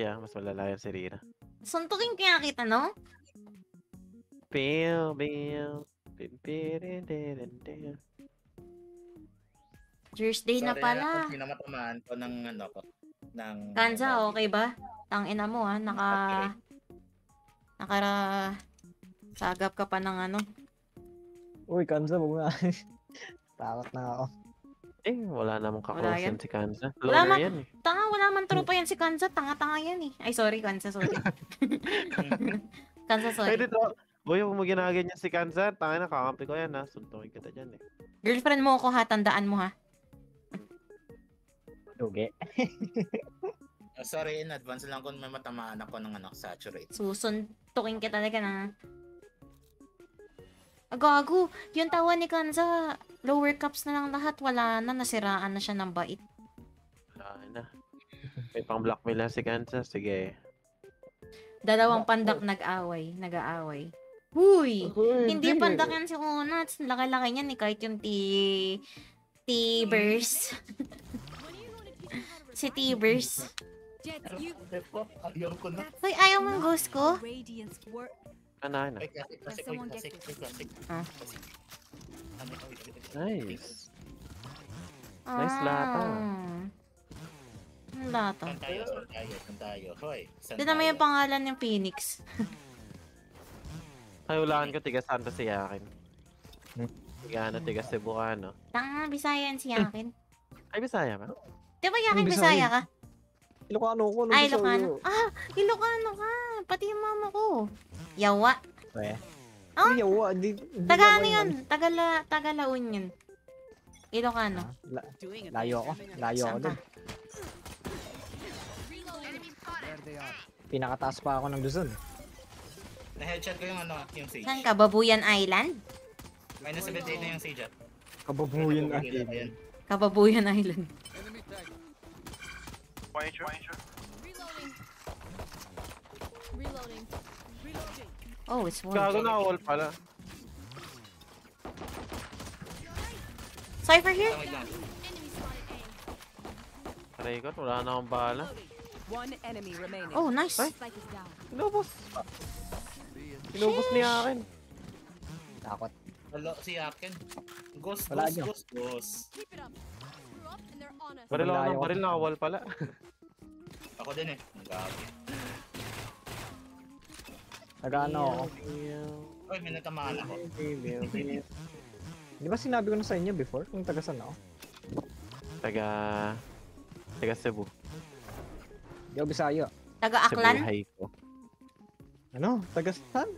Rhea. Mas malala yan si Rina. Suntukin kaya kita, no? Bill, Bill. Pimpirin. Thursday na pala. Sorry na matamaan ko ng ano ko. Ng Kanza, okay ba? Tangina mo ha, sagap ka pa ng ano. Uy, Kanza, wag na. Takot na ako. Wala namang Wala yan. kakosin si Kanza. Wala Loner man. yan eh. Tanga, wala man tropa yan si Kanza. Tanga-tanga yan eh. Ay, sorry, Kanza, sorry. Kanza, sorry. Pwede to. Boy, kung mo ginaganyan si Kanza, tanga na, kakampi ko yan ha. Suntukin kita dyan eh. Girlfriend mo ako ha, tandaan mo ha. Lugi. Sorry in advance lang kung may matamaan ako ng ano, saturate. Susuntukin kita talaga na. Gago, yung tawa ni Kanza, lower cups na lang lahat, wala na, nasiraan na siya ng bait. Wala na. May pang blackmail na si Kanza, sige. Dalawang pandak nag-aaway. Huy! Hindi pandak yan si Onats. Laki-laki niyan eh, kahit yung T-Burst. Si T-Burst. Ayaw ko na. Hoy, ayaw mong ghost ko? Ano. Classic. Ah. Nice. Nice lata. Ang lata. Saan tayo? Hoy, saan Tignan mo yung pangalan ng Phoenix. Ay, hulaan ko, tiga Santa si Yakin. Tiga Cebuano. Tanga, Bisaya yan si Yakin. Ay, Bisaya ba? Di ba Yakin Anong Bisaya Bisaya? ka? Ilocano ko. Ay, Ilocano. Ah, Ilocano ka. Pati yung mama ko. Yawa. Ah? Yawa. Taga ano yun? Tagalaon yun. Ilocano. Layo ako. Layo ako Saan ka? dun. Pinakataas pa ako ng Luzon. Na-headshot ko yung ano, yung Sage. Saan ka? Babuyan Island? Minus 78 na yung Sage at. Kababuyan na. Ayan. Kababuyan Island. Oh, it's one. Gago na, wall pala. Cypher here? Wait lang. Aray ko, wala na akong bala. One enemy remaining. Oh, nice. Ay. Inubos. Inubos ni Yakin. Takot. Hello, si Aken. Ghost. Wala niyo. Baril ako ng Malayo. baril, nakawall pala. Ako din eh. Ang gabi. Nag-ano ako. Oy, may natamaan ako. Di ba sinabi ko na sa inyo before kung taga saan ako? Taga Cebu. Di ako Bisaya. Taga Cebu Aklan? high ko. Ano? Taga saan?